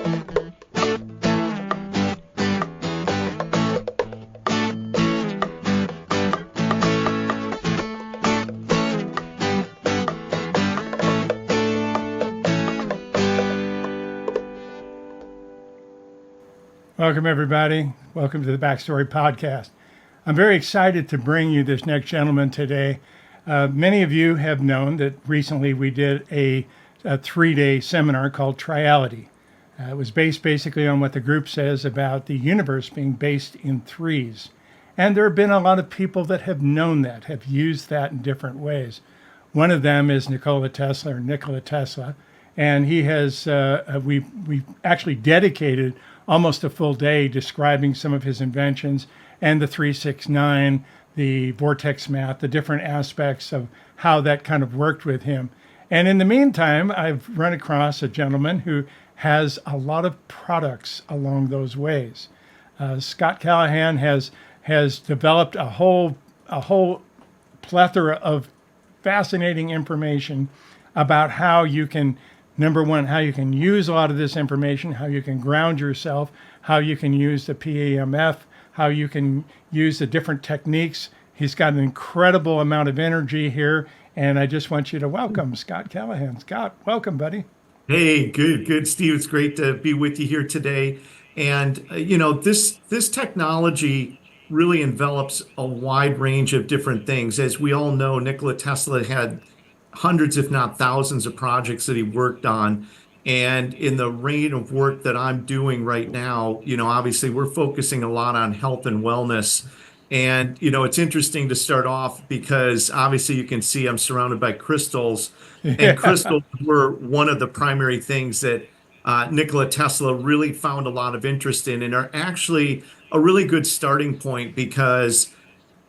Welcome, everybody. Welcome to the Backstory Podcast. I'm very excited to bring you this next gentleman today. Many of you have known that recently we did a 3-day seminar called Triality. It was based basically on what the group says about the universe being based in threes. And there have been a lot of people that have known that, have used that in different ways. One of them is Nikola Tesla, and he has, we've actually dedicated almost a full day describing some of his inventions and the 369, the vortex math, the different aspects of how that kind of worked with him. And in the meantime, I've run across a gentleman who has a lot of products along those ways. Scott Callahan has developed a whole plethora of fascinating information about how you can, number one, how you can use a lot of this information, how you can ground yourself, how you can use the PAMF, how you can use the different techniques. He's got an incredible amount of energy here, and I just want you to welcome Scott Callahan. Scott, welcome, buddy. Hey, good, Steve. It's great to be with you here today. And this technology really envelops a wide range of different things. As we all know, Nikola Tesla had hundreds, if not thousands, of projects that he worked on. And in the reign of work that I'm doing right now, obviously we're focusing a lot on health and wellness. And, it's interesting to start off because obviously you can see I'm surrounded by crystals. And crystals were one of the primary things that Nikola Tesla really found a lot of interest in and are actually a really good starting point because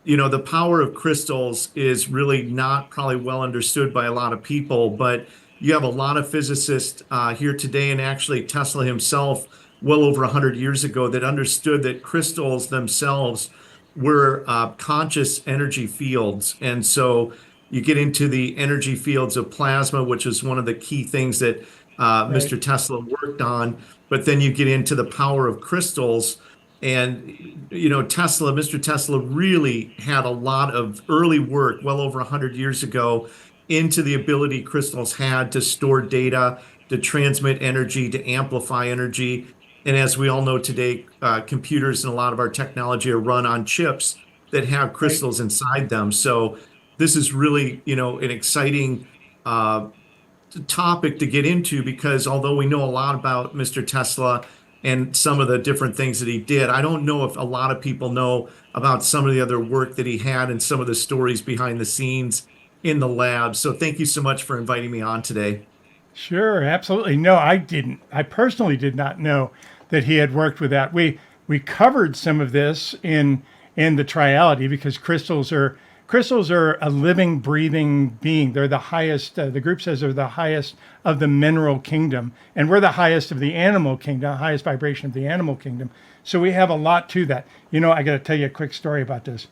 the power of crystals is really not probably well understood by a lot of people, but you have a lot of physicists here today, and actually Tesla himself, well over 100 years ago, that understood that crystals themselves were conscious energy fields. And so you get into the energy fields of plasma, which is one of the key things that Mr. Tesla worked on, but then you get into the power of crystals. And, Mr. Tesla really had a lot of early work, well over 100 years ago, into the ability crystals had to store data, to transmit energy, to amplify energy. And as we all know today, computers and a lot of our technology are run on chips that have crystals inside them. So this is really, an exciting topic to get into because although we know a lot about Mr. Tesla and some of the different things that he did, I don't know if a lot of people know about some of the other work that he had and some of the stories behind the scenes in the lab. So thank you so much for inviting me on today. Sure, absolutely. No, I didn't. I personally did not know that he had worked with that. We covered some of this in the Triality because crystals are a living, breathing being. They're the highest, the group says they're the highest of the mineral kingdom, and we're the highest of the animal kingdom, highest vibration of the animal kingdom. So we have a lot to that. I got to tell you a quick story about this.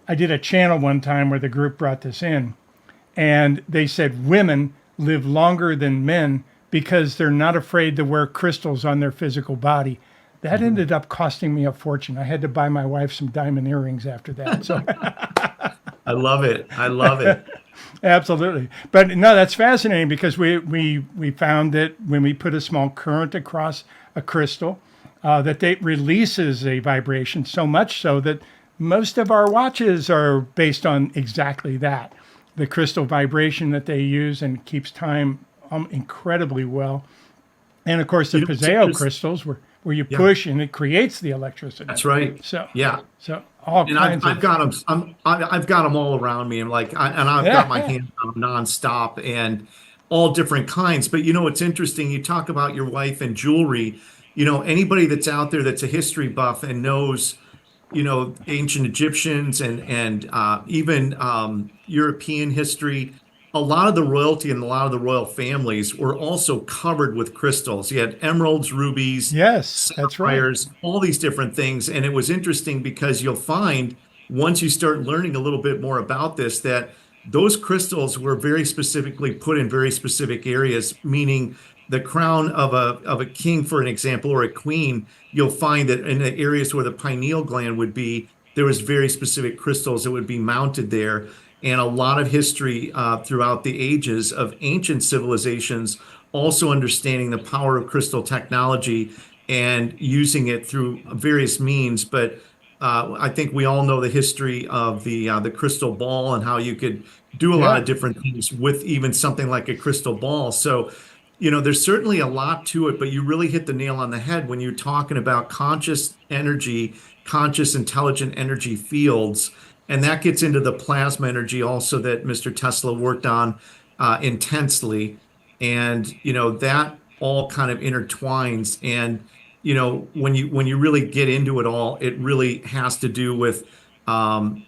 I did a channel one time where the group brought this in, and they said women live longer than men because they're not afraid to wear crystals on their physical body. That ended up costing me a fortune. I had to buy my wife some diamond earrings after that. So I love it. Absolutely. But no, that's fascinating because we found that when we put a small current across a crystal, that it releases a vibration so much so that most of our watches are based on exactly that. The crystal vibration that they use and keeps time incredibly well. And of course, the Pineal crystals where you push and it creates the electricity. That's right. So all and kinds I've got them. I've got them all around me. I've got my hands on them nonstop and all different kinds. But it's interesting. You talk about your wife and jewelry. Anybody that's out there that's a history buff and knows, ancient Egyptians and even European history. A lot of the royalty and a lot of the royal families were also covered with crystals. You had emeralds, rubies, sapphires, all these different things. And it was interesting because you'll find once you start learning a little bit more about this, that those crystals were very specifically put in very specific areas, meaning the crown of a king, for an example, or a queen, you'll find that in the areas where the pineal gland would be, there was very specific crystals that would be mounted there. And a lot of history throughout the ages of ancient civilizations also understanding the power of crystal technology and using it through various means. But I think we all know the history of the crystal ball and how you could do a lot Yeah. of different things with even something like a crystal ball. So, there's certainly a lot to it, but you really hit the nail on the head when you're talking about conscious energy, conscious intelligent energy fields. And that gets into the plasma energy also that Mr. Tesla worked on intensely. And, that all kind of intertwines. And, when you really get into it all, it really has to do with um,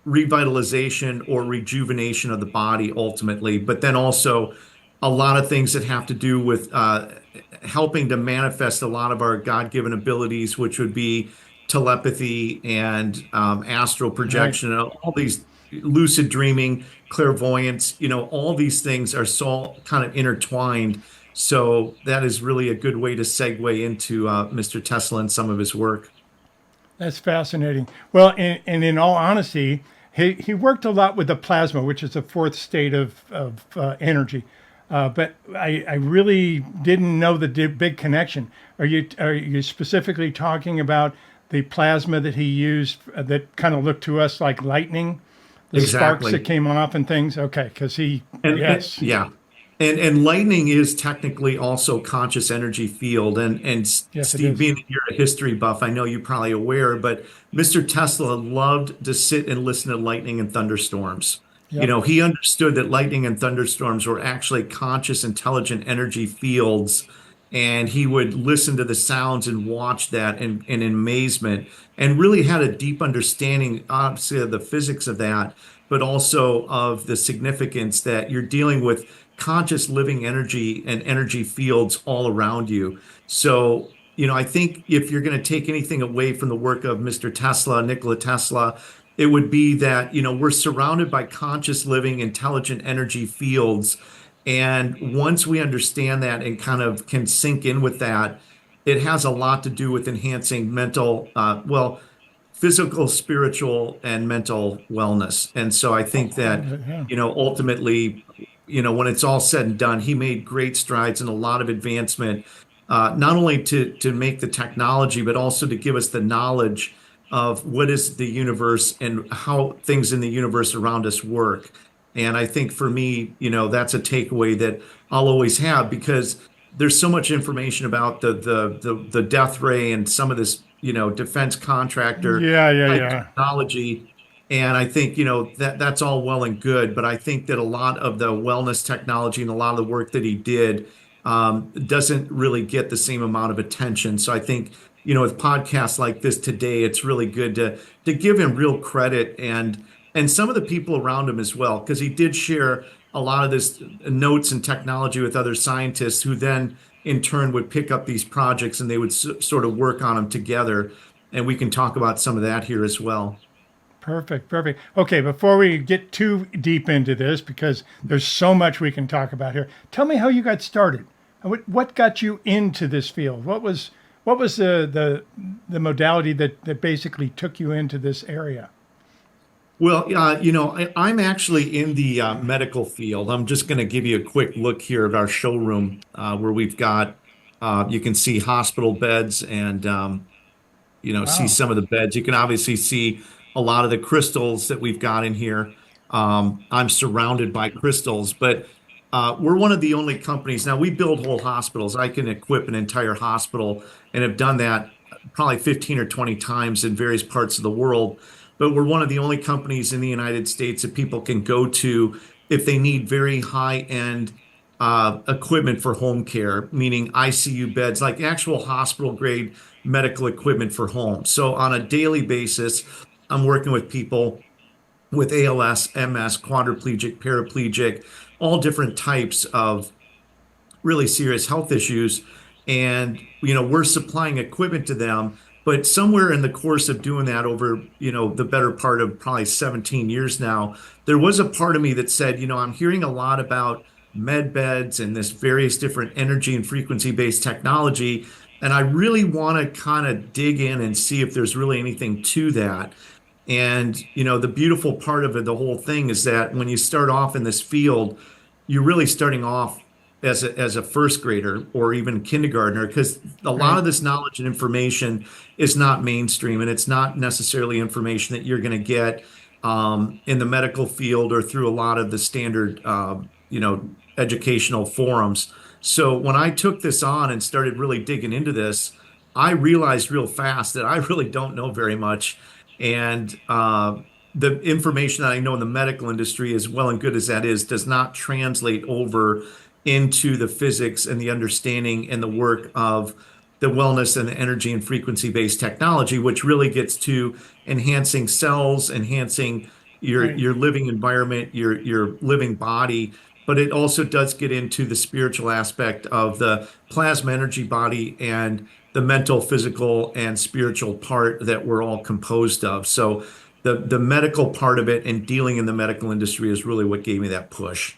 revitalization or rejuvenation of the body ultimately, but then also a lot of things that have to do with helping to manifest a lot of our God-given abilities, which would be telepathy and astral Right. projection, and all these lucid dreaming, clairvoyance, all these things are so kind of intertwined. So that is really a good way to segue into Mr. Tesla and some of his work. That's fascinating. Well, and in all honesty, he worked a lot with the plasma, which is the fourth state of energy. But I really didn't know the big connection. Are you specifically talking about the plasma that he used that kind of looked to us like lightning, the sparks that Exactly. came off and things? Okay, because And yes, yeah. And lightning is technically also conscious energy field. And yes, it Steve, is. being that you're a history buff, I know you're probably aware, but Mr. Tesla loved to sit and listen to lightning and thunderstorms. Yep. He understood that lightning and thunderstorms were actually conscious, intelligent energy fields. And he would listen to the sounds and watch that in amazement and really had a deep understanding, obviously, of the physics of that, but also of the significance that you're dealing with conscious living energy and energy fields all around you. So, I think if you're going to take anything away from the work of Mr. Tesla, Nikola Tesla, it would be that, we're surrounded by conscious living, intelligent energy fields. And once we understand that and kind of can sink in with that, it has a lot to do with enhancing mental, physical, spiritual, and mental wellness. And so I think All that, of it. Yeah. ultimately, when it's all said and done, he made great strides and a lot of advancement, not only to make the technology, but also to give us the knowledge of what is the universe and how things in the universe around us work. And I think for me, that's a takeaway that I'll always have because there's so much information about the death ray and some of this, defense contractor Yeah, yeah, type yeah. technology. And I think, that's all well and good, but I think that a lot of the wellness technology and a lot of the work that he did doesn't really get the same amount of attention. So I think, with podcasts like this today, it's really good to give him real credit and some of the people around him as well, because he did share a lot of this notes and technology with other scientists who then in turn would pick up these projects and they would sort of work on them together. And we can talk about some of that here as well. Perfect, perfect. Okay, before we get too deep into this, because there's so much we can talk about here, tell me how you got started. What got you into this field? What was the modality that basically took you into this area? Well, I'm actually in the medical field. I'm just going to give you a quick look here at our showroom where we've got, you can see hospital beds and, see Wow. some of the beds. You can obviously see a lot of the crystals that we've got in here. I'm surrounded by crystals, but we're one of the only companies. Now, we build whole hospitals. I can equip an entire hospital and have done that probably 15 or 20 times in various parts of the world. But we're one of the only companies in the United States that people can go to if they need very high-end equipment for home care, meaning ICU beds, like actual hospital grade medical equipment for home. So on a daily basis, I'm working with people with ALS, MS, quadriplegic, paraplegic, all different types of really serious health issues. And, we're supplying equipment to them. But somewhere in the course of doing that over, the better part of probably 17 years now, there was a part of me that said, I'm hearing a lot about med beds and this various different energy and frequency-based technology. And I really want to kind of dig in and see if there's really anything to that. And, the beautiful part of it, the whole thing is that when you start off in this field, you're really starting off as a first grader or even kindergartner, because a lot Right. of this knowledge and information is not mainstream, and it's not necessarily information that you're going to get in the medical field or through a lot of the standard, educational forums. So when I took this on and started really digging into this, I realized real fast that I really don't know very much. And the information that I know in the medical industry, as well and good as that is, does not translate over into the physics and the understanding and the work of the wellness and the energy and frequency-based technology, which really gets to enhancing cells, enhancing your Right. your living environment, your living body. But it also does get into the spiritual aspect of the plasma energy body and the mental, physical, and spiritual part that we're all composed of. So the medical part of it and dealing in the medical industry is really what gave me that push.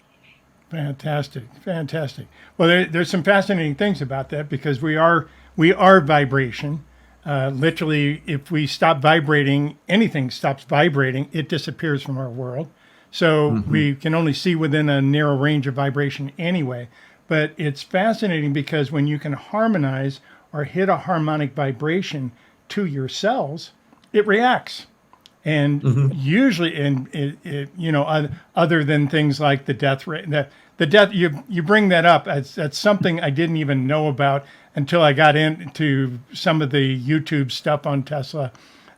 Fantastic, fantastic. Well, there's some fascinating things about that because we are vibration. Literally, if we stop vibrating, anything stops vibrating, it disappears from our world. So Mhm. we can only see within a narrow range of vibration anyway. But it's fascinating because when you can harmonize or hit a harmonic vibration to your cells, it reacts. And Mhm. usually, other than things like the death rate, the death, you bring that up. That's something I didn't even know about until I got into some of the YouTube stuff on Tesla.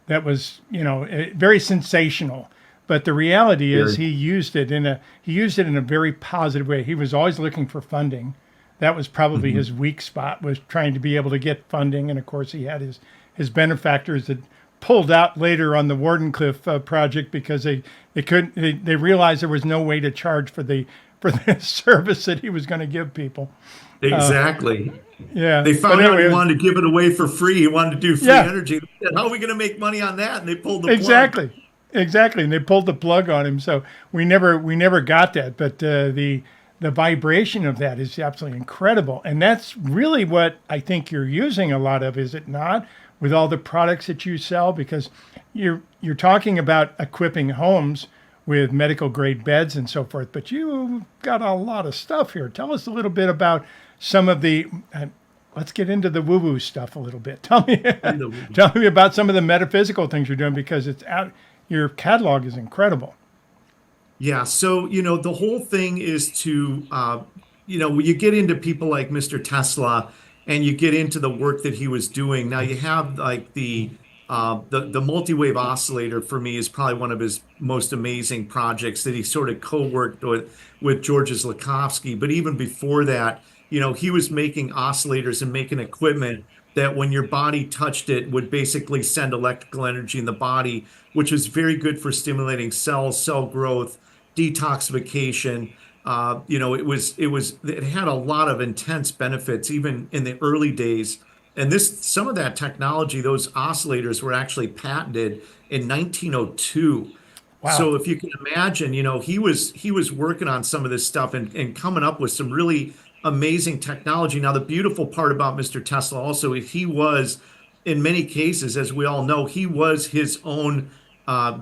That was, very sensational. But the reality is, Very. he used it in a very positive way. He was always looking for funding. That was probably Mhm. his weak spot, was trying to be able to get funding. And of course, he had his benefactors that pulled out later on the Wardenclyffe project because they couldn't they realized there was no way to charge for the service that he was going to give people. Exactly. Yeah, They but found out he anyway, wanted to give it away for free. He wanted to do free yeah, energy. They said, how are we going to make money on that? And they pulled the plug. exactly, exactly, and they pulled the plug on him. So we never got that. But the vibration of that is absolutely incredible, and that's really what I think you're using a lot of, is it not? With all the products that you sell, because you're talking about equipping homes with medical grade beds and so forth, but you got a lot of stuff here. Tell us a little bit about some of the. Let's get into the woo-woo stuff a little bit. Tell me, tell me about some of the metaphysical things you're doing because it's out. Your catalog is incredible. Yeah. So, the whole thing is to, when you get into people like Mr. Tesla and you get into the work that he was doing, now you have like the multi-wave oscillator for me is probably one of his most amazing projects that he sort of co-worked with George's Lakovsky. But even before that, he was making oscillators and making equipment that when your body touched it would basically send electrical energy in the body, which was very good for stimulating cells, cell growth, detoxification. It had a lot of intense benefits even in the early days. And some of that technology, those oscillators were actually patented in 1902. Wow. So if you can imagine, he was working on some of this stuff and coming up with some really amazing technology. Now, the beautiful part about Mr. Tesla also, he was, in many cases, as we all know, he was his own uh,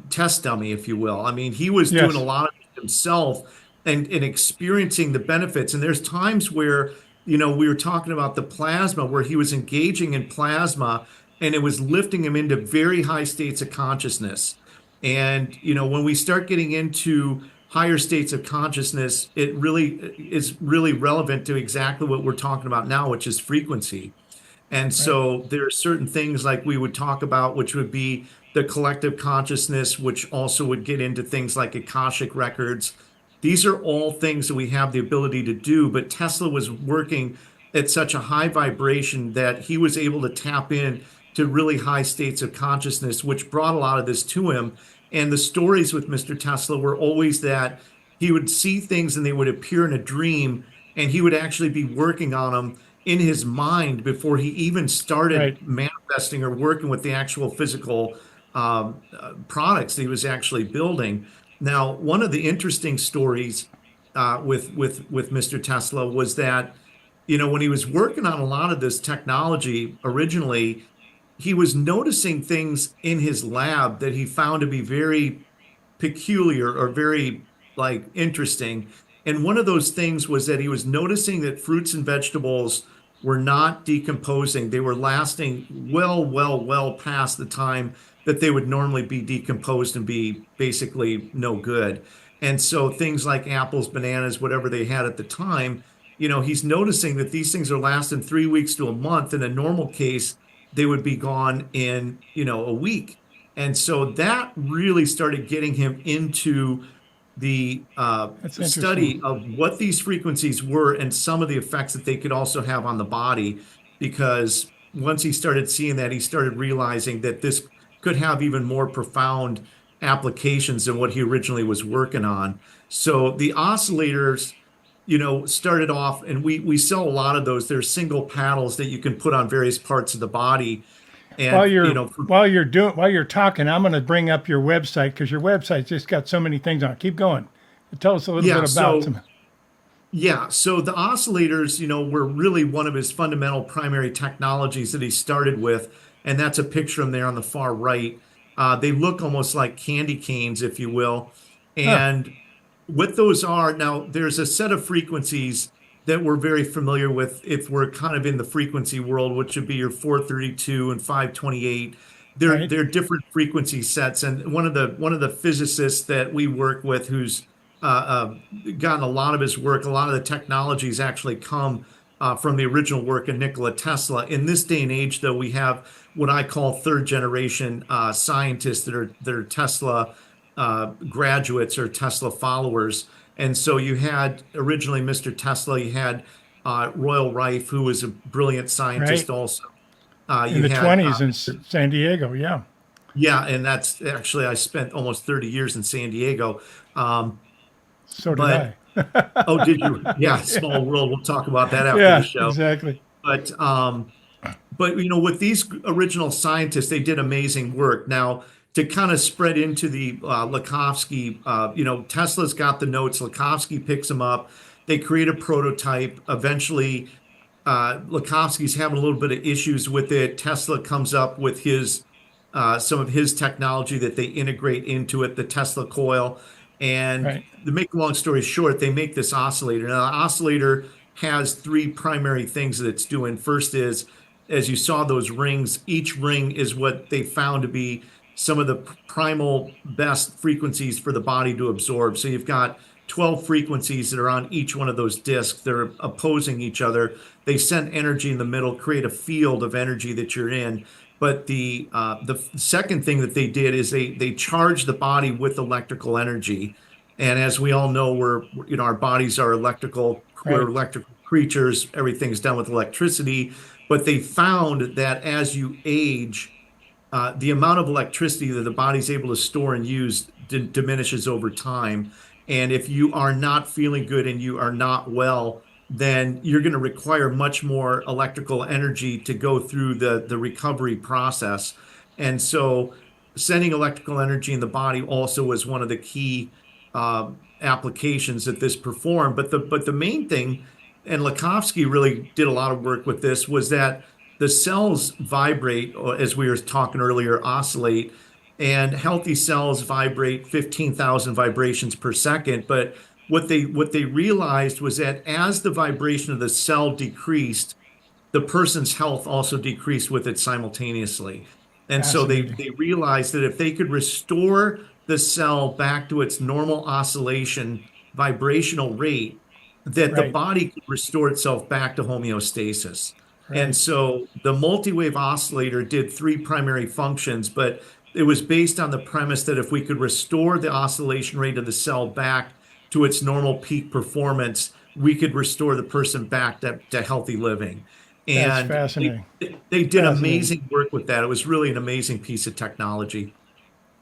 test dummy, if you will. I mean, he was doing a Yes. lot of it himself and experiencing the benefits. And there's times where, we were talking about the plasma, where he was engaging in plasma and it was lifting him into very high states of consciousness. And, when we start getting into higher states of consciousness, it really is really relevant to exactly what we're talking about now, which is frequency. And Right. so there are certain things like we would talk about, which would be the collective consciousness, which also would get into things like Akashic records. These are all things that we have the ability to do, but Tesla was working at such a high vibration that he was able to tap in to really high states of consciousness, which brought a lot of this to him. And the stories with Mr. Tesla were always that he would see things and they would appear in a dream, and he would actually be working on them in his mind before he even started Right. manifesting or working with the actual physical products that he was actually building. Now, one of the interesting stories with Mr. Tesla was that, you know, when he was working on a lot of this technology originally, he was noticing things in his lab that he found to be very peculiar or very like interesting. And one of those things was that he was noticing that fruits and vegetables were not decomposing. They were lasting well past the time that they would normally be decomposed and be basically no good. And so things like apples, bananas, whatever they had at the time, you know, he's noticing that these things are lasting 3 weeks to a month. In a normal case, they would be gone in, you know, a week. And so that really started getting him into the That's study interesting. of what these frequencies were and some of the effects that they could also have on the body. Because once he started seeing that, he started realizing that this could have even more profound applications than what he originally was working on. So the oscillators, you know, started off, and we sell a lot of those. They're single paddles that you can put on various parts of the body. While And, you you're know, for while you're talking, I'm going to bring up your website because your website's just got so many things on it. Keep going. Tell us a little bit yeah, about so some. yeah, so the oscillators, you know, were really one of his fundamental primary technologies that he started with, and that's a picture of them there on the far right. They look almost like candy canes, if you will. Huh. And what those are, now there's a set of frequencies that we're very familiar with if we're kind of in the frequency world, which would be your 432 and 528. Right. They're different frequency sets, and one of the physicists that we work with, who's gotten a lot of his work, a lot of the technologies actually come from the original work of Nikola Tesla. In this day and age, though, we have what I call third generation scientists that are Tesla graduates or Tesla followers. And so you had originally Mr. Tesla, you had Royal Rife, who was a brilliant scientist Right. also. In You the had 20s in San Diego. Yeah. yeah, and that's actually I spent almost 30 years in San Diego. Um, So did but I. oh, did you? Yeah, Yeah. small world. We'll talk about that after the Yeah. show. Exactly. But you know, with these original scientists, they did amazing work. Now, to kind of spread into the Lakovsky, you know, Tesla's got the notes. Lakovsky picks them up. They create a prototype. Eventually, Lakovsky's having a little bit of issues with it. Tesla comes up with his some of his technology that they integrate into it, the Tesla coil. And Right. to make a long story short, they make this oscillator. Now, the oscillator has three primary things that it's doing. First is, as you saw those rings, each ring is what they found to be some of the primal best frequencies for the body to absorb. So you've got 12 frequencies that are on each one of those discs. They're opposing each other. They send energy in the middle, create a field of energy that you're in. But the second thing that they did is they charged the body with electrical energy. And as we all know, you know, our bodies are electrical, we're Right. electrical creatures, everything's done with electricity. But they found that as you age, the amount of electricity that the body's able to store and use diminishes over time. And if you are not feeling good and you are not well, then you're going to require much more electrical energy to go through the recovery process. And so, sending electrical energy in the body also was one of the key applications that this performed. But the main thing, and Lakovsky really did a lot of work with this, was that the cells vibrate, or as we were talking earlier, oscillate, and healthy cells vibrate 15,000 vibrations per second. But what they realized was that as the vibration of the cell decreased, the person's health also decreased with it simultaneously. And so they Fascinating. they realized that if they could restore the cell back to its normal oscillation vibrational rate, that the Right. body could restore itself back to homeostasis. And Right. so the multi-wave oscillator did three primary functions, but it was based on the premise that if we could restore the oscillation rate of the cell back to its normal peak performance, we could restore the person back to healthy living. That's And fascinating. they did Fascinating. amazing work with that. It was really an amazing piece of technology.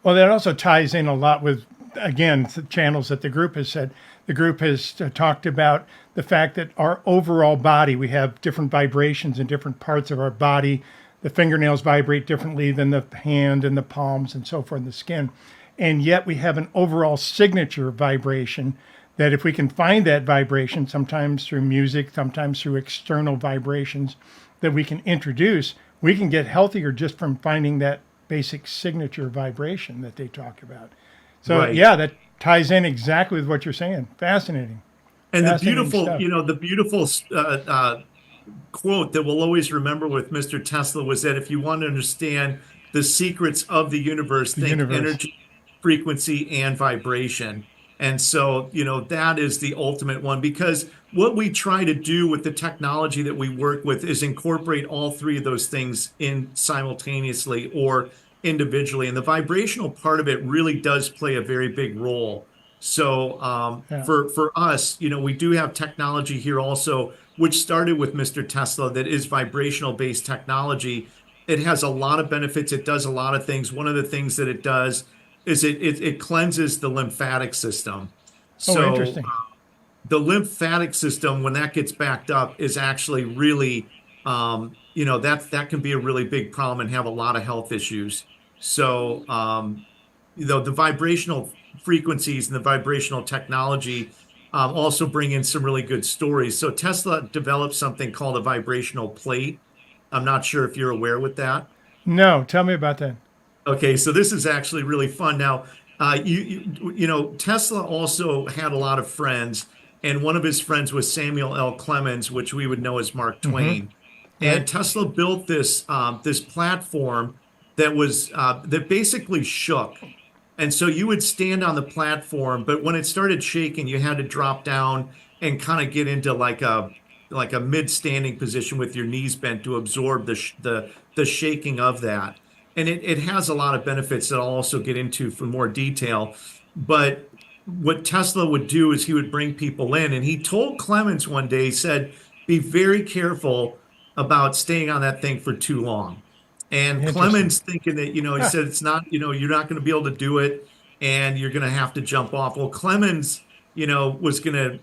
Well, that also ties in a lot with, again, the channels that the group has said. The group has talked about the fact that our overall body, we have different vibrations in different parts of our body. The fingernails vibrate differently than the hand and the palms and so forth, and the skin. And yet we have an overall signature vibration that if we can find that vibration, sometimes through music, sometimes through external vibrations that we can introduce, we can get healthier just from finding that basic signature vibration that they talk about. So Right. yeah, that ties in exactly with what you're saying. Fascinating. And the Fascinating beautiful, stuff. the beautiful quote that we'll always remember with Mr. Tesla was that if you want to understand the secrets of the universe, The think universe. energy, frequency, and vibration. And so, that is the ultimate one because what we try to do with the technology that we work with is incorporate all three of those things in simultaneously or individually. And the vibrational part of it really does play a very big role. So Yeah. for us, we do have technology here also, which started with Mr. Tesla, that is vibrational based technology. It has a lot of benefits. It does a lot of things. One of the things that it does is it cleanses the lymphatic system. Oh, So interesting. the lymphatic system, when that gets backed up, is actually really, that can be a really big problem and have a lot of health issues. So, the vibrational frequencies and the vibrational technology also bring in some really good stories. So Tesla developed something called a vibrational plate. I'm not sure if you're aware with that. No, tell me about that. Okay, so this is actually really fun. Now, Tesla also had a lot of friends, and one of his friends was Samuel L. Clemens, which we would know as Mark Mm-hmm. Twain. Right. And Tesla built this platform that basically shook. And so you would stand on the platform, but when it started shaking, you had to drop down and kind of get into like a mid-standing position with your knees bent to absorb the shaking of that. And it has a lot of benefits that I'll also get into for more detail. But what Tesla would do is he would bring people in, and he told Clemens one day, he said, "Be very careful about staying on that thing for too long." And Interesting. Clemens thinking that, he said it's not, you're not going to be able to do it and you're going to have to jump off. Well, Clemens, was going to,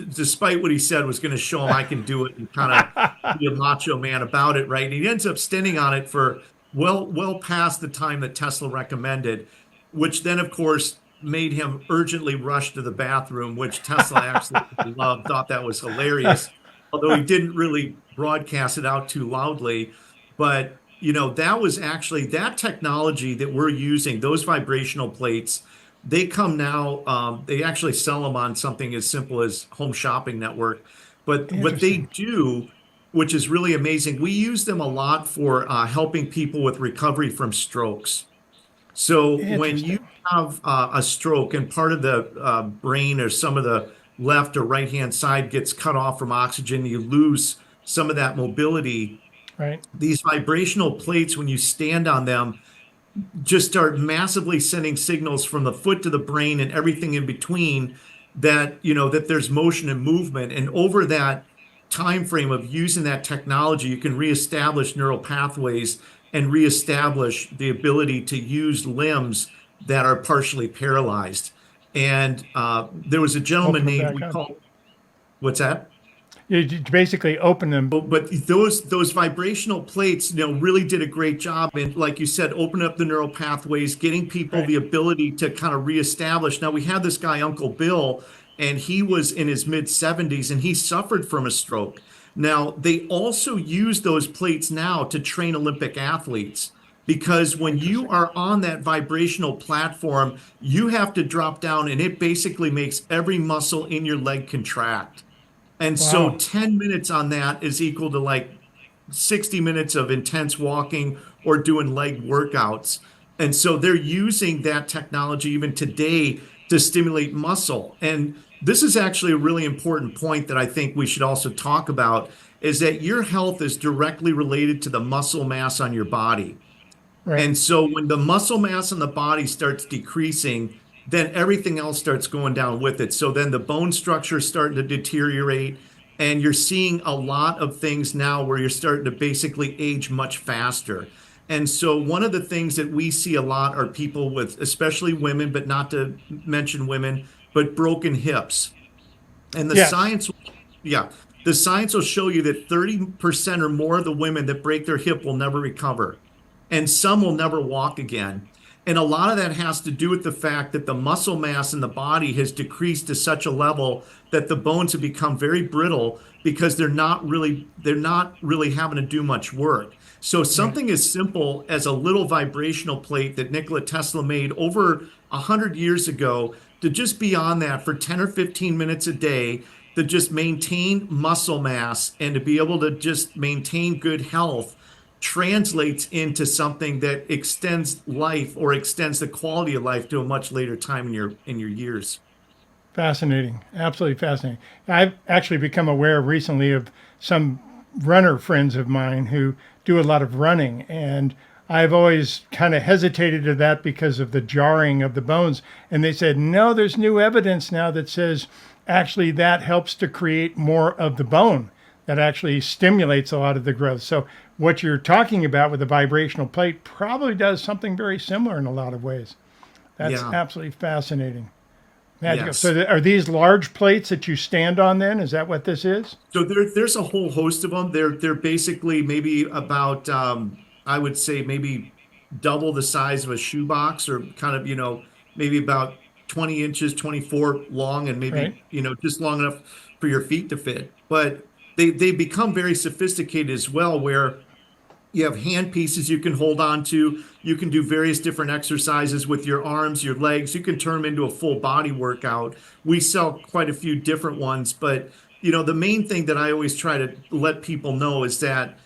despite what he said, was going to show him I can do it and kind of be a macho man about it, right? And he ends up standing on it for well past the time that Tesla recommended, which then, of course, made him urgently rush to the bathroom, which Tesla absolutely loved, thought that was hilarious, although he didn't really broadcast it out too loudly. But, that was actually that technology that we're using, those vibrational plates. They come now, they actually sell them on something as simple as Home Shopping Network. But what they Interesting. do, which is really amazing, we use them a lot for helping people with recovery from strokes. So when you Interesting. have a stroke and part of the brain or some of the left or right hand side gets cut off from oxygen, you lose some of that mobility. Right. These vibrational plates, when you stand on them, just start massively sending signals from the foot to the brain and everything in between that there's motion and movement. And over that time frame of using that technology, you can reestablish neural pathways and reestablish the ability to use limbs that are partially paralyzed. And there was a Open gentleman them named, back we up. call, what's that? You basically open them. But those vibrational plates, really did a great job. And like you said, open up the neural pathways, getting people Right. the ability to kind of reestablish. Now we had this guy, Uncle Bill, and he was in his mid 70s and he suffered from a stroke. Now they also use those plates now to train Olympic athletes. Because when you Interesting. are on that vibrational platform, you have to drop down and it basically makes every muscle in your leg contract. And so Wow. 10 minutes on that is equal to like 60 minutes of intense walking or doing leg workouts. And so they're using that technology even today to stimulate muscle. And this is actually a really important point that I think we should also talk about is that your health is directly related to the muscle mass on your body. Right. And so when the muscle mass in the body starts decreasing, then everything else starts going down with it. So then the bone structure is starting to deteriorate, and you're seeing a lot of things now where you're starting to basically age much faster. And so one of the things that we see a lot are people with, especially women, but not to mention women, but broken hips. And the Yes. science, yeah, the science will show you that 30% or more of the women that break their hip will never recover, and some will never walk again. And a lot of that has to do with the fact that the muscle mass in the body has decreased to such a level that the bones have become very brittle because they're not really having to do much work. So Right. something as simple as a little vibrational plate that Nikola Tesla made over 100 years ago to just be on that for 10 or 15 minutes a day to just maintain muscle mass and to be able to just maintain good health translates into something that extends life or extends the quality of life to a much later time in your years. Fascinating. Absolutely fascinating. I've actually become aware recently of some runner friends of mine who do a lot of running, and I've always kind of hesitated to that because of the jarring of the bones. And they said, no, there's new evidence now that says actually that helps to create more of the bone, that actually stimulates a lot of the growth. So what you're talking about with the vibrational plate probably does something very similar in a lot of ways. That's Yeah. absolutely fascinating. Magical. So Yes. are these large plates that you stand on then? Is that what this is? So there's a whole host of them. They're basically maybe about I would say maybe double the size of a shoebox, or kind of maybe about 20 inches, 24 long, and Right. maybe just long enough for your feet to fit. But they become very sophisticated as well, where you have hand pieces you can hold on to. You can do various different exercises with your arms, your legs. You can turn them into a full body workout. We sell quite a few different ones, but the main thing that I always try to let people know is that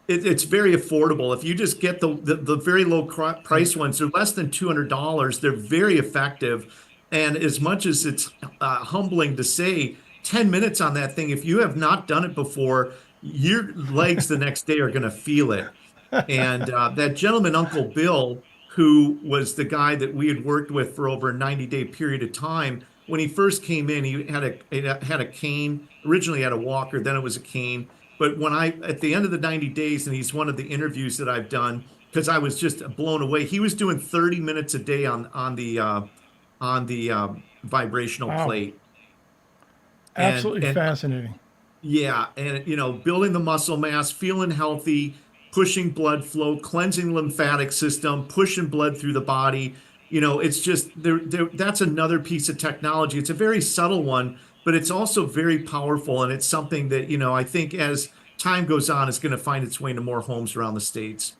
it's very affordable. If you just get the very low Right. price ones, they're less than $200. They're very effective. And as much as it's humbling to say, 10 minutes on that thing, if you have not done it before, your legs the next day are going to feel it. And that gentleman, Uncle Bill, who was the guy that we had worked with for over a 90-day period of time, when he first came in, he had a cane. Originally had a walker, then it was a cane. But at the end of the 90 days, and he's one of the interviews that I've done, because I was just blown away. He was doing 30 minutes a day on the vibrational Wow. plate. And Absolutely and fascinating. yeah, and building the muscle mass, feeling healthy, pushing blood flow, cleansing lymphatic system, pushing blood through the body. It's just that's another piece of technology. It's a very subtle one, but it's also very powerful, and it's something that, I think as time goes on, it's going to find its way into more homes around the states.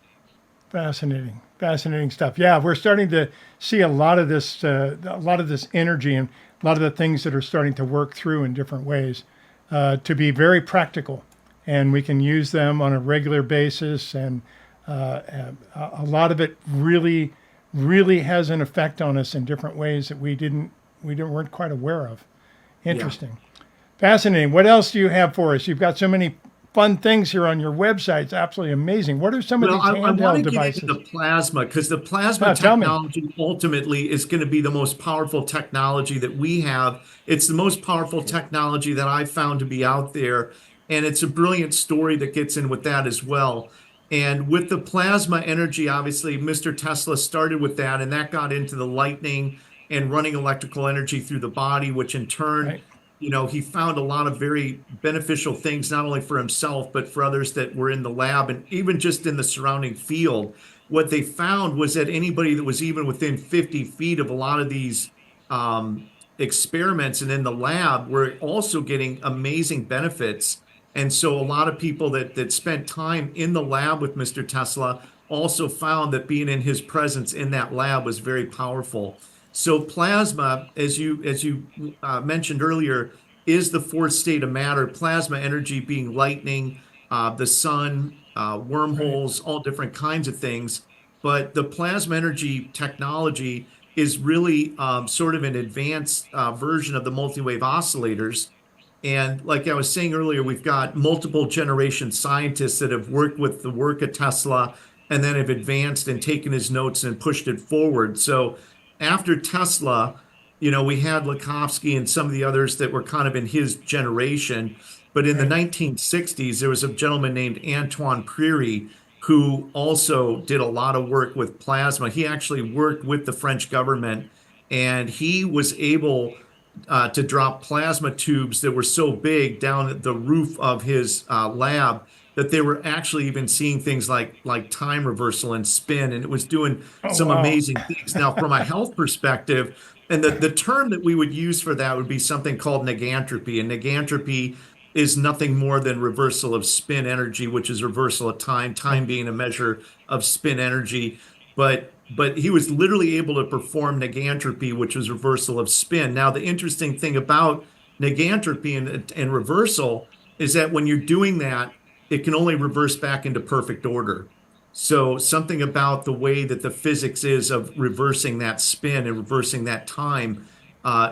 Fascinating. Fascinating stuff. Yeah, we're starting to see a lot of this energy and a lot of the things that are starting to work through in different ways to be very practical, and we can use them on a regular basis. And a lot of it really, really has an effect on us in different ways that we weren't quite aware of. Yeah. Interesting. Fascinating. What else do you have for us? You've got so many fun things here on your website. It's absolutely amazing. What are some of Well, these I want handheld to get into the devices? plasma, because the plasma Oh, tell me. technology ultimately is going to be the most powerful technology that we have. It's the most powerful technology that I've found to be out there. And it's a brilliant story that gets in with that as well. And with the plasma energy, obviously, Mr. Tesla started with that, and that got into the lightning and running electrical energy through the body, which in turn, Right. he found a lot of very beneficial things, not only for himself, but for others that were in the lab and even just in the surrounding field. What they found was that anybody that was even within 50 feet of a lot of these experiments and in the lab were also getting amazing benefits. And so a lot of people that spent time in the lab with Mr. Tesla also found that being in his presence in that lab was very powerful. So plasma, as you mentioned earlier, is the fourth state of matter. Plasma energy being lightning, the sun, Right. wormholes, all different kinds of things. But the plasma energy technology is really sort of an advanced version of the multi-wave oscillators. And like I was saying earlier, we've got multiple generation scientists that have worked with the work of Tesla and then have advanced and taken his notes and pushed it forward. So after Tesla, we had Lakovsky and some of the others that were kind of in his generation. But in the Right. 1960s, there was a gentleman named Antoine Prairie who also did a lot of work with plasma. He actually worked with the French government, and he was able to drop plasma tubes that were so big down at the roof of his lab. that they were actually even seeing things like time reversal and spin, and it was doing Oh, some wow. amazing things. Now, from a health perspective, and the term that we would use for that would be something called negentropy. And negentropy is nothing more than reversal of spin energy, which is reversal of time, time being a measure of spin energy. But he was literally able to perform negentropy, which was reversal of spin. Now, the interesting thing about negentropy and reversal is that when you're doing that, it can only reverse back into perfect order. So something about the way that the physics is of reversing that spin and reversing that time,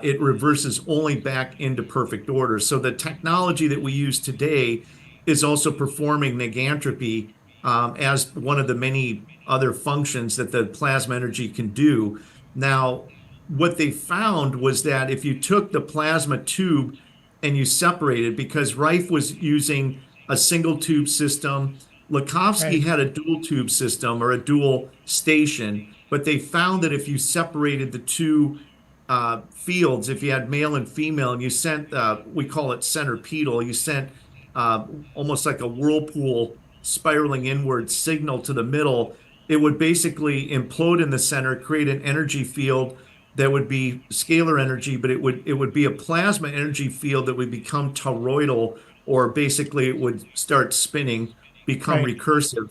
it reverses only back into perfect order. So the technology that we use today is also performing negentropy as one of the many other functions that the plasma energy can do. Now, what they found was that if you took the plasma tube and you separated, because Rife was using a single tube system, Lakovsky Right. had a dual tube system or a dual station, but they found that if you separated the two fields, if you had male and female, and you sent, we call it centripetal, you sent almost like a whirlpool spiraling inward signal to the middle, it would basically implode in the center, create an energy field that would be scalar energy, but it would be a plasma energy field that would become toroidal, or basically it would start spinning, become Right. recursive.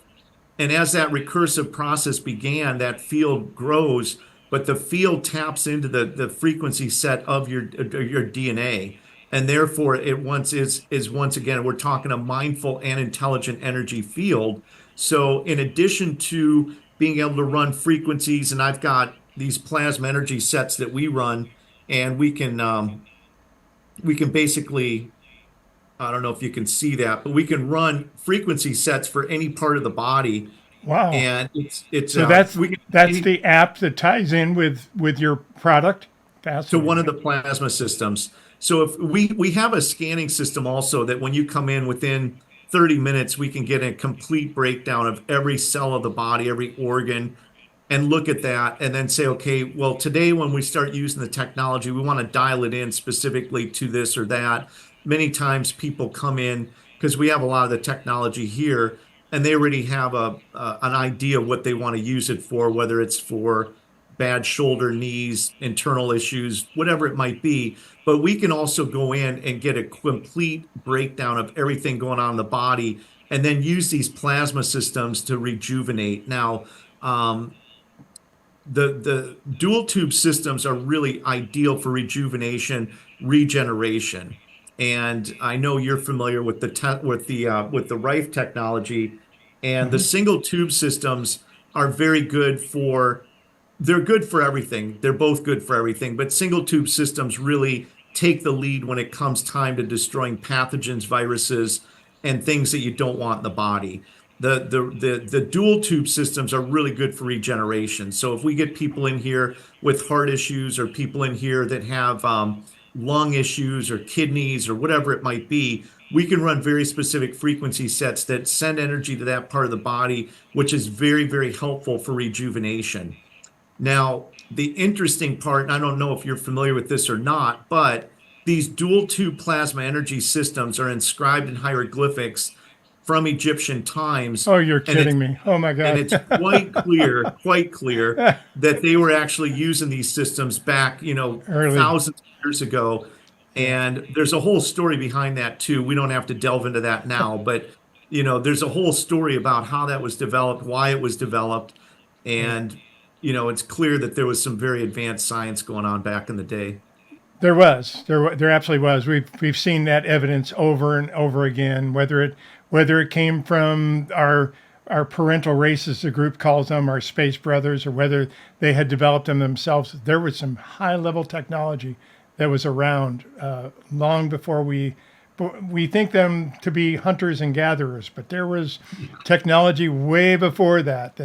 And as that recursive process began, that field grows, but the field taps into the frequency set of your DNA. And therefore, it once is once again, we're talking a mindful and intelligent energy field. So in addition to being able to run frequencies, and I've got these plasma energy sets that we run, and we can basically, I don't know if you can see that, but we can run frequency sets for any part of the body, Wow. and it's So that's we can that's any the app that ties in with your product. to one Fascinating. of the plasma systems. So if we have a scanning system also that when you come in within 30 minutes, we can get a complete breakdown of every cell of the body, every organ, and look at that and then say, okay, well, today when we start using the technology, we want to dial it in specifically to this or that. Many times people come in because we have a lot of the technology here, and they already have an idea of what they want to use it for, whether it's for bad shoulder, knees, internal issues, whatever it might be. But we can also go in and get a complete breakdown of everything going on in the body, and then use these plasma systems to rejuvenate. Now, the dual tube systems are really ideal for rejuvenation, regeneration. And I know you're familiar with the Rife technology, and the Mhm. single tube systems are very good for, they're good for everything. They're both good for everything, but single tube systems really take the lead when it comes time to destroying pathogens, viruses, and things that you don't want in the body. The dual tube systems are really good for regeneration. So if we get people in here with heart issues, or people in here that have lung issues or kidneys or whatever it might be, we can run very specific frequency sets that send energy to that part of the body, which is very, very helpful for rejuvenation. Now, the interesting part, and I don't know if you're familiar with this or not, but these dual tube plasma energy systems are inscribed in hieroglyphics from Egyptian times, Oh, you're and it's kidding me. Oh my and God. it's quite clear that they were actually using these systems back, Early. thousands of years ago. Yeah. And there's a whole story behind that too. We don't have to delve into that now, but there's a whole story about how that was developed, why it was developed, Right. and it's clear that there was some very advanced science going on back in the day. There absolutely was. We've seen that evidence over and over again. Whether it came from our parental races, the group calls them, our space brothers, or whether they had developed them themselves. There was some high level technology that was around long before we think them to be hunters and gatherers, but there was technology way before that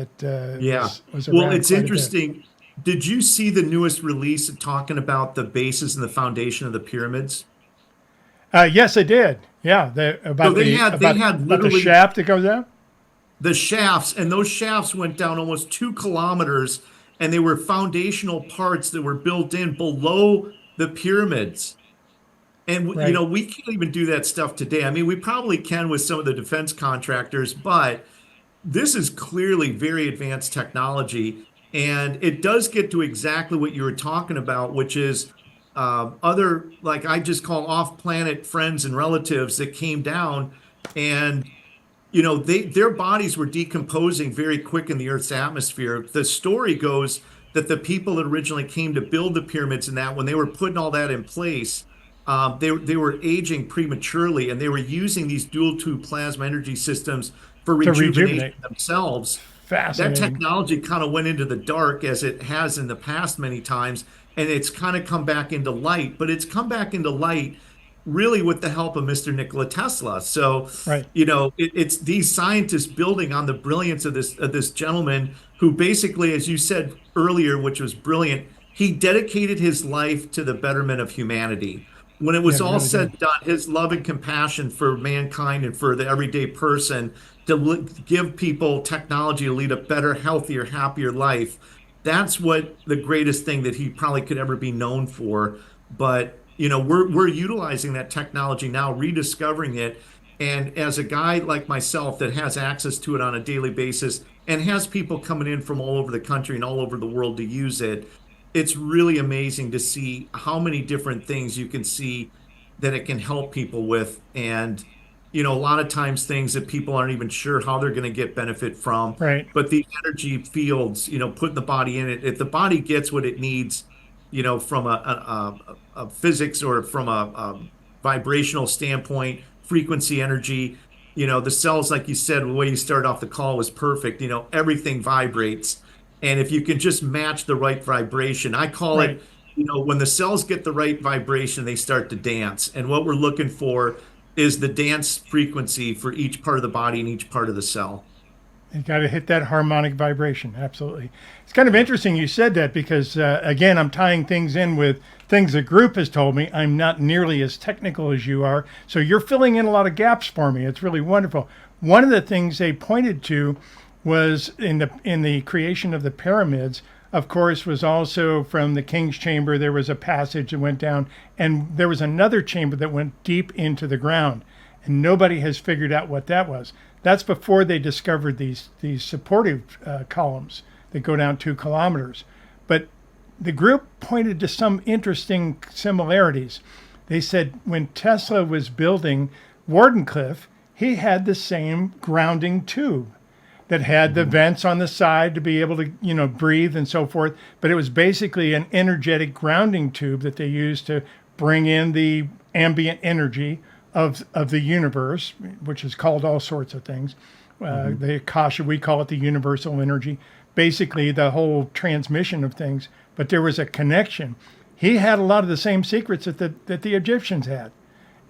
Yeah. was Well, around it's quite a bit. interesting. Did you see the newest release talking about the basis and the foundation of the pyramids? Yes, I did. Yeah, So they had about the literally shaft that goes out. the shafts, and those shafts went down almost 2 kilometers, and they were foundational parts that were built in below the pyramids. And Right. we can't even do that stuff today. I mean, we probably can with some of the defense contractors, but this is clearly very advanced technology, and it does get to exactly what you were talking about, which is other, like I just call off-planet friends and relatives that came down, and their bodies were decomposing very quick in the Earth's atmosphere. The story goes that the people that originally came to build the pyramids and that when they were putting all that in place, they were aging prematurely, and they were using these dual tube plasma energy systems for To rejuvenation rejuvenate. themselves. That Fascinating. technology kind of went into the dark as it has in the past many times, and it's kind of come back into light, but it's come back into light really with the help of Mr. Nikola Tesla. So, Right. it's these scientists building on the brilliance of this gentleman who basically, as you said earlier, which was brilliant, he dedicated his life to the betterment of humanity. When it Yeah, was it all really said did. and done, his love and compassion for mankind and for the everyday person to give people technology to lead a better, healthier, happier life. That's what the greatest thing that he probably could ever be known for. But, we're utilizing that technology now, rediscovering it. And as a guy like myself that has access to it on a daily basis and has people coming in from all over the country and all over the world to use it, it's really amazing to see how many different things you can see that it can help people with. And, a lot of times things that people aren't even sure how they're going to get benefit from. Right. But the energy fields, putting the body in it, if the body gets what it needs, from a physics or from a vibrational standpoint, frequency, energy, the cells, like you said, the way you started off the call was perfect. Everything vibrates. And if you can just match the right vibration, I call it, Right. when the cells get the right vibration, they start to dance. And what we're looking for is the dance frequency for each part of the body and each part of the cell. You got to hit that harmonic vibration. Absolutely. It's kind of interesting you said that because, again, I'm tying things in with things the group has told me. I'm not nearly as technical as you are. So you're filling in a lot of gaps for me. It's really wonderful. One of the things they pointed to was in the creation of the pyramids, of course, was also from the king's chamber. There was a passage that went down, and there was another chamber that went deep into the ground, and nobody has figured out what that was. That's before they discovered these supportive columns that go down 2 kilometers. But the group pointed to some interesting similarities. They said when Tesla was building Wardenclyffe, he had the same grounding tube that had the vents on the side to be able to, breathe and so forth. But it was basically an energetic grounding tube that they used to bring in the ambient energy of the universe, which is called all sorts of things. The Akasha, we call it the universal energy, basically the whole transmission of things. But there was a connection. He had a lot of the same secrets that the Egyptians had.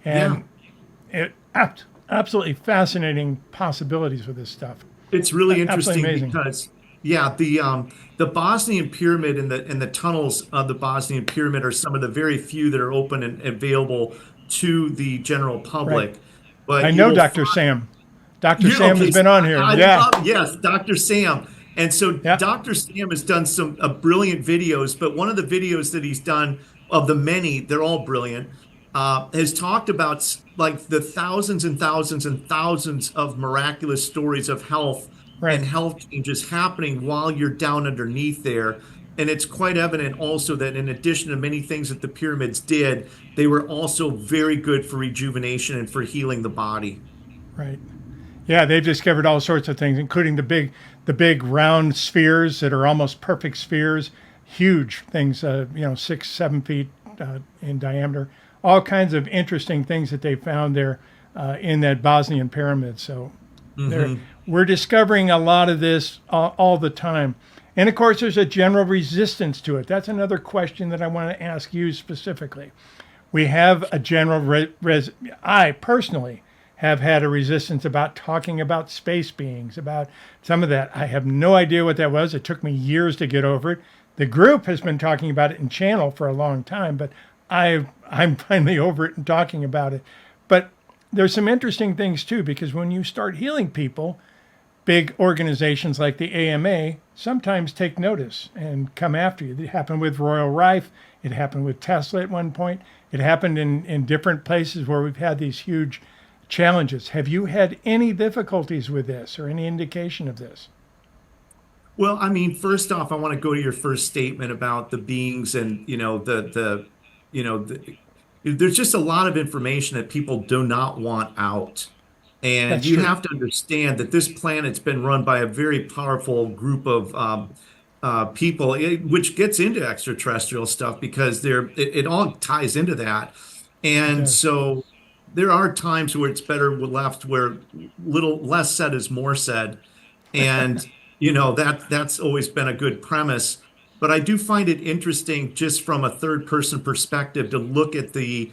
Yeah. And absolutely fascinating possibilities with this stuff. It's really Absolutely interesting amazing. because the Bosnian pyramid and the tunnels of the Bosnian pyramid are some of the very few that are open and available to the general Right. public. I But you know will Dr. find Sam. Dr. you Sam has okay. been on here. I Yeah. love, yes, Dr. Sam. And so Yeah. Dr. Sam has done some brilliant videos, but one of the videos that he's done of the many, they're all brilliant, has talked about like the thousands and thousands and thousands of miraculous stories of health and Right. health changes happening while you're down underneath there. And it's quite evident also that in addition to many things that the pyramids did, they were also very good for rejuvenation and for healing the body. Right. Yeah, they've discovered all sorts of things, including the big round spheres that are almost perfect spheres, huge things, 6, 7 feet in diameter. All kinds of interesting things that they found there in that Bosnian pyramid. So we're discovering a lot of this all the time. And of course, there's a general resistance to it. That's another question that I want to ask you specifically. We have a general I personally have had a resistance about talking about space beings, about some of that. I have no idea what that was. It took me years to get over it. The group has been talking about it in channel for a long time, but I'm finally over it and talking about it. But there's some interesting things too, because when you start healing people, big organizations like the AMA sometimes take notice and come after you. It happened with Royal Rife. It happened with Tesla at one point. It happened in different places where we've had these huge challenges. Have you had any difficulties with this or any indication of this? Well, I mean, first off, I want to go to your first statement about the beings and, you know, there's just a lot of information that people do not want out. And That's you true. have to understand that this planet's been run by a very powerful group of people, which gets into extraterrestrial stuff because it all ties into that. It And does. so there are times where it's better left where little less said is more said. And that's always been a good premise. But I do find it interesting just from a third person perspective to look at the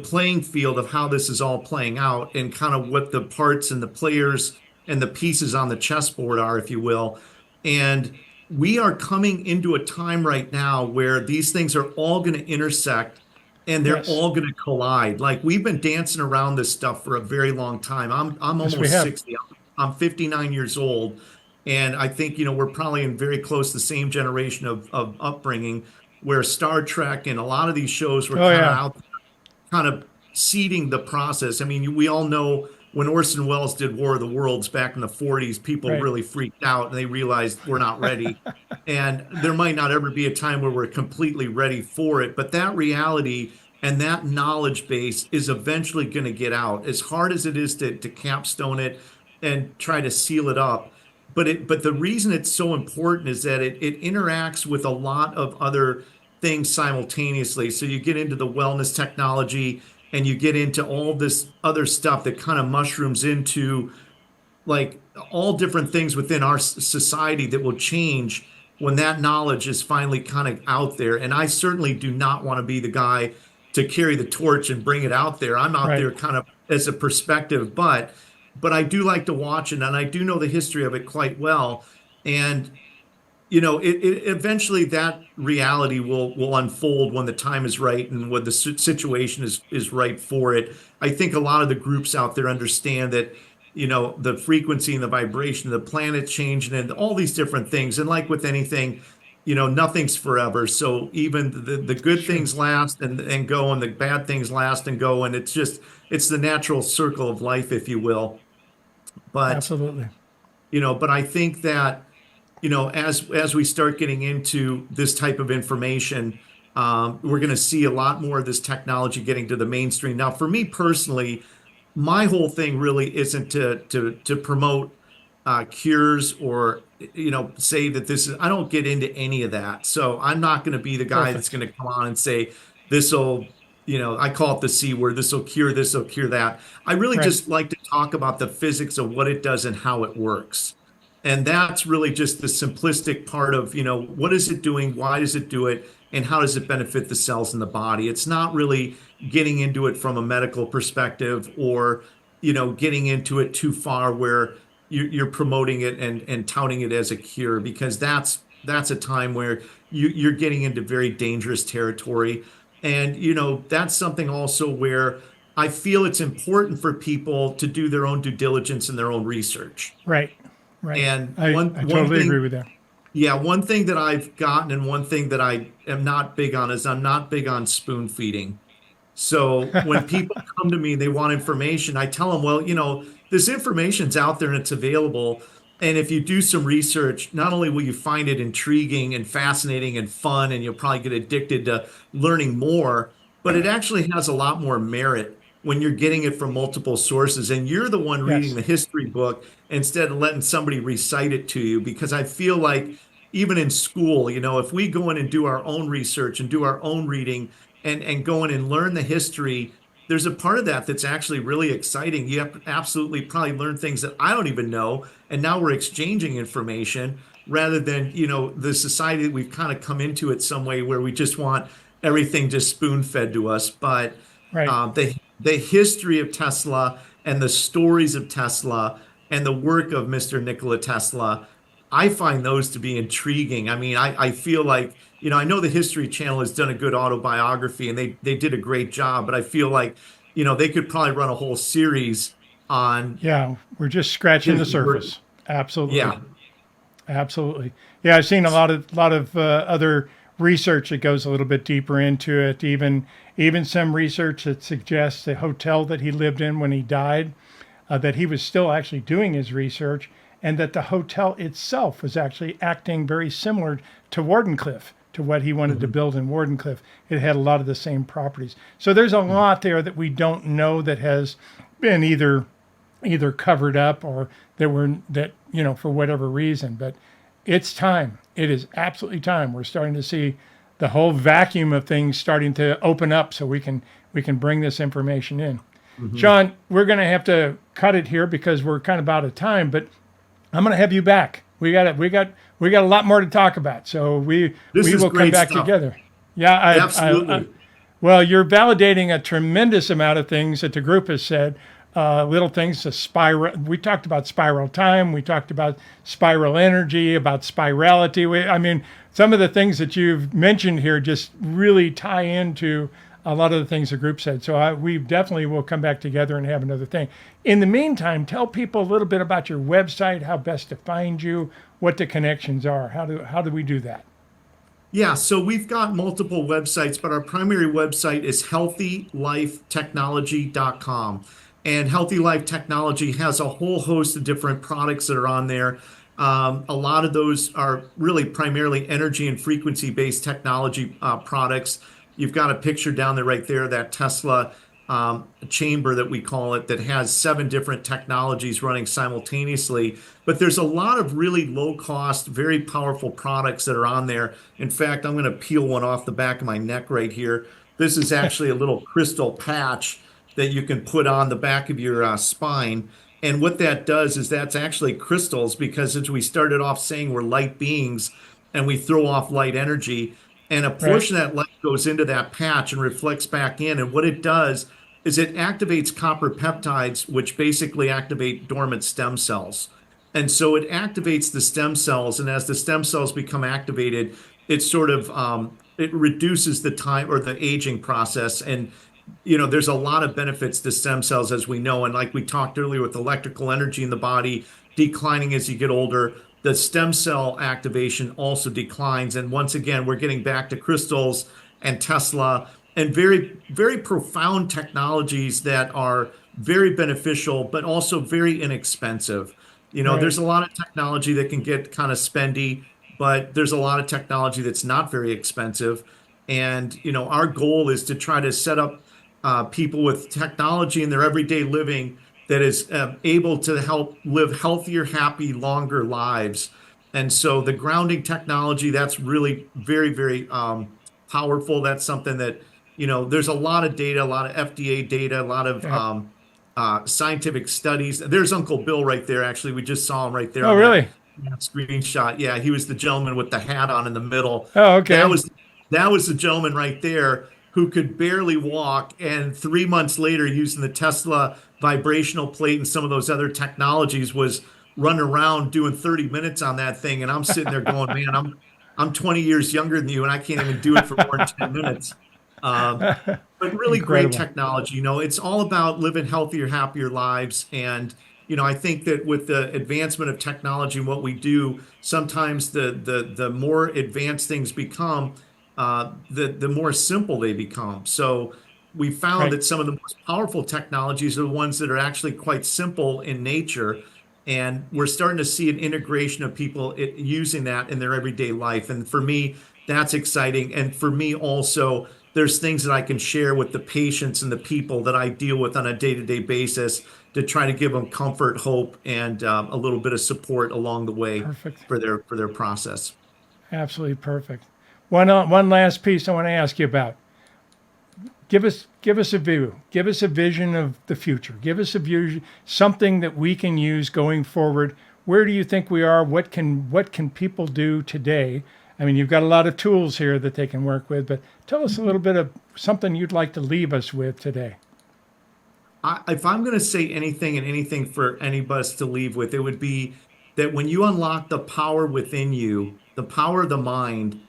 playing field of how this is all playing out and kind of what the parts and the players and the pieces on the chessboard are, if you will. And we are coming into a time right now where these things are all going to intersect and they're Yes. all going to collide. Like we've been dancing around this stuff for a very long time. I'm Yes, we almost have. 60. I'm 59 years old. And I think, we're probably in very close to the same generation of upbringing where Star Trek and a lot of these shows were Oh, kind of yeah. out kind of seeding the process. I mean, we all know when Orson Welles did War of the Worlds back in the 40s, people Right. really freaked out and they realized we're not ready. And there might not ever be a time where we're completely ready for it, but that reality and that knowledge base is eventually going to get out. As hard as it is to capstone it and try to seal it up. But the reason it's so important is that it interacts with a lot of other things simultaneously. So you get into the wellness technology and you get into all this other stuff that kind of mushrooms into like all different things within our society that will change when that knowledge is finally kind of out there. And I certainly do not want to be the guy to carry the torch and bring it out there. I'm out Right. there kind of as a perspective, but I do like to watch it and I do know the history of it quite well. And eventually that reality will unfold when the time is right and when the situation is right for it. I think a lot of the groups out there understand that, the frequency and the vibration of the planet changing and all these different things. And like with anything, nothing's forever. So even the It's good true. things last and go, and the bad things last and go. And it's the natural circle of life, if you will. But, Absolutely. but I think that as we start getting into this type of information, we're going to see a lot more of this technology getting to the mainstream. Now, for me personally, my whole thing really isn't to promote cures or say that this is. I don't get into any of that, so I'm not going to be the guy that's Perfect. going to come on and say this will. I call it the C word. This will cure this, will cure that. I really Right. just like to talk about the physics of what it does and how it works. And that's really just the simplistic part of, what is it doing? Why does it do it? And how does it benefit the cells in the body? It's not really getting into it from a medical perspective or, getting into it too far where you're promoting it and touting it as a cure, because that's a time where you're getting into very dangerous territory. And, that's something also where I feel it's important for people to do their own due diligence and their own research. Right. Right. And I one totally agree thing, with that. yeah, one thing that I've gotten and one thing that I am not big on is I'm not big on spoon feeding. So when people come to me, they want information, I tell them, well, this information's out there and it's available. And if you do some research, not only will you find it intriguing and fascinating and fun, and you'll probably get addicted to learning more, but it actually has a lot more merit when you're getting it from multiple sources and you're the one reading Yes. the history book instead of letting somebody recite it to you. Because I feel like even in school, if we go in and do our own research and do our own reading and go in and learn the history, there's a part of that that's actually really exciting. You have to absolutely probably learn things that I don't even know. And now we're exchanging information rather than, the society that we've kind of come into it some way where we just want everything just spoon fed to us. But Right. the history of Tesla and the stories of Tesla and the work of Mr. Nikola Tesla, I find those to be intriguing. I mean, I feel like, I know the History Channel has done a good autobiography and they did a great job, but I feel like, they could probably run a whole series on Yeah. We're just scratching the his work. surface. Absolutely. Yeah. Absolutely. Yeah. I've seen a lot of other research that goes a little bit deeper into it. Even some research that suggests the hotel that he lived in when he died, that he was still actually doing his research, and that the hotel itself was actually acting very similar to Wardenclyffe, to what he wanted to build in Wardenclyffe. It had a lot of the same properties. So there's a lot there that we don't know that has been either covered up or that for whatever reason. But it's time. It is absolutely time. We're starting to see the whole vacuum of things starting to open up, so we can bring this information in. Sean, we're going to have to cut it here because we're kind of out of time, but I'm going to have you back. We got a lot more to talk about, so we will come back together. Yeah, Absolutely. Well, you're validating a tremendous amount of things that the group has said. Little things, a spiral. We talked about spiral time. We talked about spiral energy, about spirality. Some of the things that you've mentioned here just really tie into a lot of the things the group said. So we definitely will come back together and have another thing. In the meantime, tell people a little bit about your website, how best to find you, what the connections are. How do we do that? Yeah, so we've got multiple websites, but our primary website is healthylifetechnology.com. And Healthy Life Technology has a whole host of different products that are on there. A lot of those are really primarily energy and frequency-based technology products. You've got a picture down there right there, that Tesla chamber that we call it, that has 7 different technologies running simultaneously. But there's a lot of really low-cost, very powerful products that are on there. In fact, I'm going to peel one off the back of my neck right here. This is actually a little crystal patch that you can put on the back of your spine. And what that does is that's actually crystals, because as we started off saying, we're light beings and we throw off light energy, and a portion of that light goes into that patch and reflects back in. And what it does is it activates copper peptides, which basically activate dormant stem cells. And so it activates the stem cells, and as the stem cells become activated, it sort of it reduces the time or the aging process. And there's a lot of benefits to stem cells, as we know. And like we talked earlier with electrical energy in the body declining as you get older, the stem cell activation also declines. And once again, we're getting back to crystals and Tesla and very, very profound technologies that are very beneficial, but also very inexpensive. There's a lot of technology that can get kind of spendy, but there's a lot of technology that's not very expensive. And, our goal is to try to set up people with technology in their everyday living that is able to help live healthier, happy, longer lives. And so the grounding technology, that's really very, very powerful. That's something that, there's a lot of data, a lot of FDA data, a lot of scientific studies. There's Uncle Bill right there. Actually, we just saw him right there. Oh, really? That screenshot. Yeah, he was the gentleman with the hat on in the middle. Oh, okay. That was the gentleman right there who could barely walk, and 3 months later, using the Tesla vibrational plate and some of those other technologies, was running around doing 30 minutes on that thing. And I'm sitting there going, man, I'm 20 years younger than you, and I can't even do it for more than 10 minutes. But really great technology. It's all about living healthier, happier lives. And I think that with the advancement of technology and what we do, sometimes the more advanced things become, the more simple they become. So we found that some of the most powerful technologies are the ones that are actually quite simple in nature. And we're starting to see an integration of people using that in their everyday life. And for me, that's exciting. And for me also, there's things that I can share with the patients and the people that I deal with on a day-to-day basis to try to give them comfort, hope, and a little bit of support along the way for their process. Absolutely perfect. One last piece I want to ask you about. Give us a view. Give us a vision of the future. Give us a view, something that we can use going forward. Where do you think we are? What can people do today? You've got a lot of tools here that they can work with, but tell us a little bit of something you'd like to leave us with today. If I'm going to say anything for any of us to leave with, it would be that when you unlock the power within you, the power of the mind,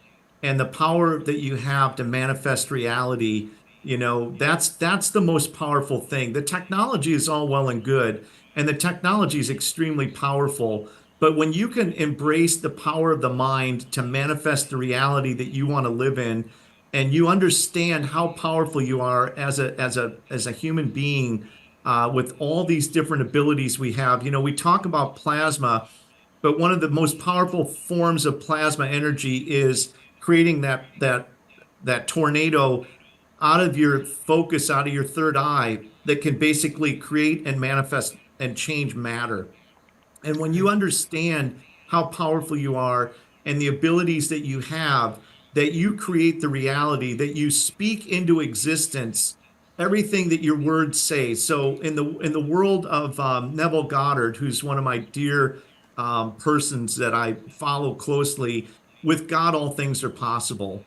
and the power that you have to manifest reality, that's the most powerful thing. The technology is all well and good, and the technology is extremely powerful. But when you can embrace the power of the mind to manifest the reality that you want to live in, and you understand how powerful you are as a human being, with all these different abilities we have. We talk about plasma, but one of the most powerful forms of plasma energy is creating that tornado out of your focus, out of your third eye, that can basically create and manifest and change matter. And when you Right. understand how powerful you are and the abilities that you have, that you create the reality, that you speak into existence everything that your words say. So in the world of Neville Goddard, who's one of my dear persons that I follow closely, with God, all things are possible.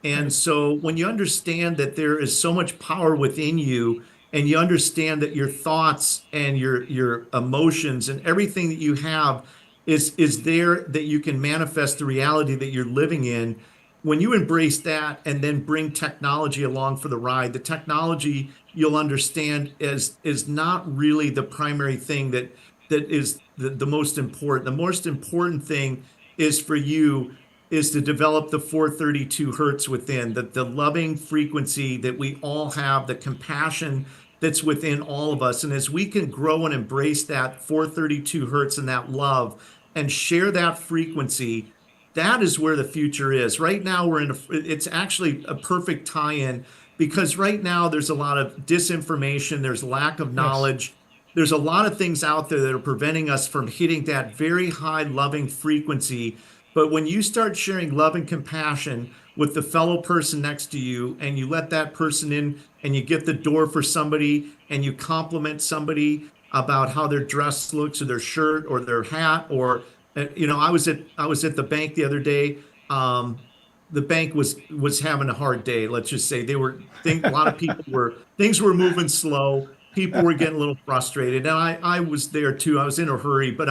And Right. so when you understand that there is so much power within you, and you understand that your thoughts and your emotions and everything that you have is there, that you can manifest the reality that you're living in. When you embrace that and then bring technology along for the ride, the technology, you'll understand, is not really the primary thing that is the most important. The most important thing is for you is to develop the 432 hertz within, the loving frequency that we all have, the compassion that's within all of us. And as we can grow and embrace that 432 hertz and that love and share that frequency, that is where the future is. Right now, it's actually a perfect tie-in, because right now there's a lot of disinformation, there's lack of Yes. knowledge. There's a lot of things out there that are preventing us from hitting that very high loving frequency. But when you start sharing love and compassion with the fellow person next to you, and you let that person in, and you get the door for somebody, and you compliment somebody about how their dress looks or their shirt or their hat, or I was at the bank the other day. The bank was having a hard day. Let's just say a lot of people were things were moving slow. People were getting a little frustrated, and I was there too. I was in a hurry, but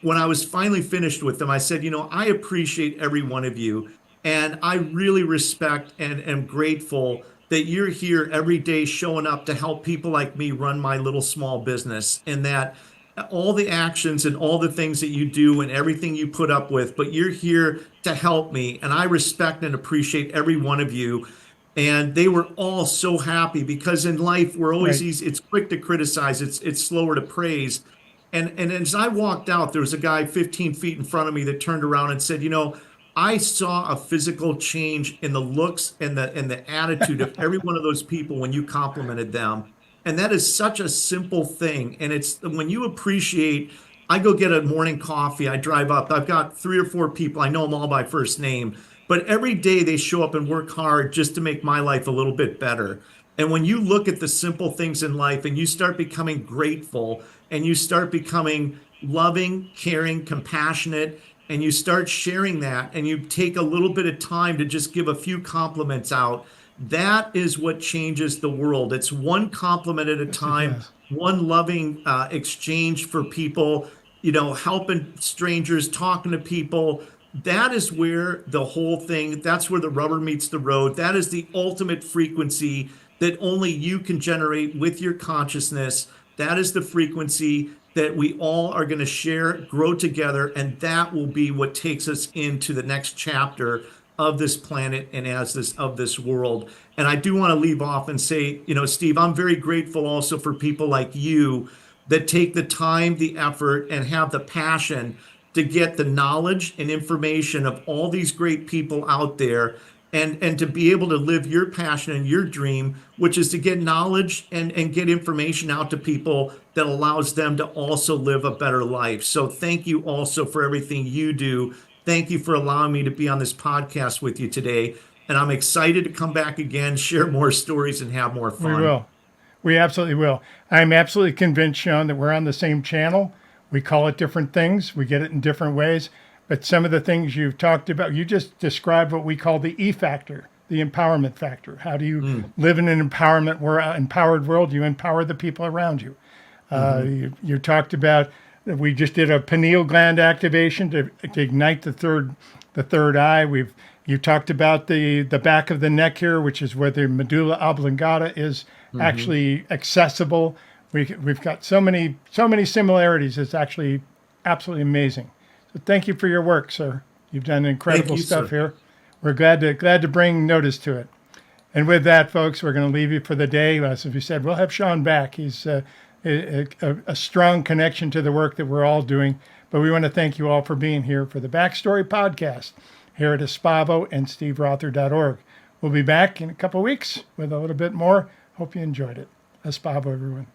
when I was finally finished with them, I said, I appreciate every one of you, and I really respect and am grateful that you're here every day showing up to help people like me run my little small business, and that all the actions and all the things that you do and everything you put up with, but you're here to help me. And I respect and appreciate every one of you. And they were all so happy, because in life we're always Right. easy, it's quick to criticize, it's slower to praise. And as I walked out, there was a guy 15 feet in front of me that turned around and said, I saw a physical change in the looks and the attitude of every one of those people when you complimented them. And that is such a simple thing. And it's when you appreciate, I go get a morning coffee, I drive up, I've got three or four people, I know them all by first name, but every day they show up and work hard just to make my life a little bit better. And when you look at the simple things in life and you start becoming grateful, and you start becoming loving, caring, compassionate, and you start sharing that, and you take a little bit of time to just give a few compliments out, that is what changes the world. It's one compliment at a Yes, it time, does. one loving exchange for people, helping strangers, talking to people. That is where the whole thing, that's where the rubber meets the road. That is the ultimate frequency that only you can generate with your consciousness. That is the frequency that we all are going to share, grow together, and that will be what takes us into the next chapter of this planet and as this of this world. And I do want to leave off and say, Steve, I'm very grateful also for people like you that take the time, the effort, and have the passion to get the knowledge and information of all these great people out there, and to be able to live your passion and your dream, which is to get knowledge and get information out to people that allows them to also live a better life. So thank you also for everything you do. Thank you for allowing me to be on this podcast with you today. And I'm excited to come back again, share more stories, and have more We fun. will. We absolutely will. I'm absolutely convinced, Sean, that we're on the same channel. We call it different things. We get it in different ways. But some of the things you've talked about, you just described what we call the E factor, the empowerment factor. How do you Mm, live in an empowered world? You empower the people around you. mhm. You talked about that we just did a pineal gland activation to ignite the third eye. You talked about the back of the neck here, which is where the medulla oblongata is Mhm. actually accessible. We've got so many similarities. It's actually absolutely amazing. So thank you for your work, sir. You've done incredible you, stuff sir. here. We're glad to bring notice to it. And with that, folks, we're going to leave you for the day. As we said, we'll have Sean back. He's a strong connection to the work that we're all doing. But we want to thank you all for being here for the Backstory Podcast here at Espavo and steverother.org. We'll be back in a couple of weeks with a little bit more. Hope you enjoyed it. Espavo, everyone.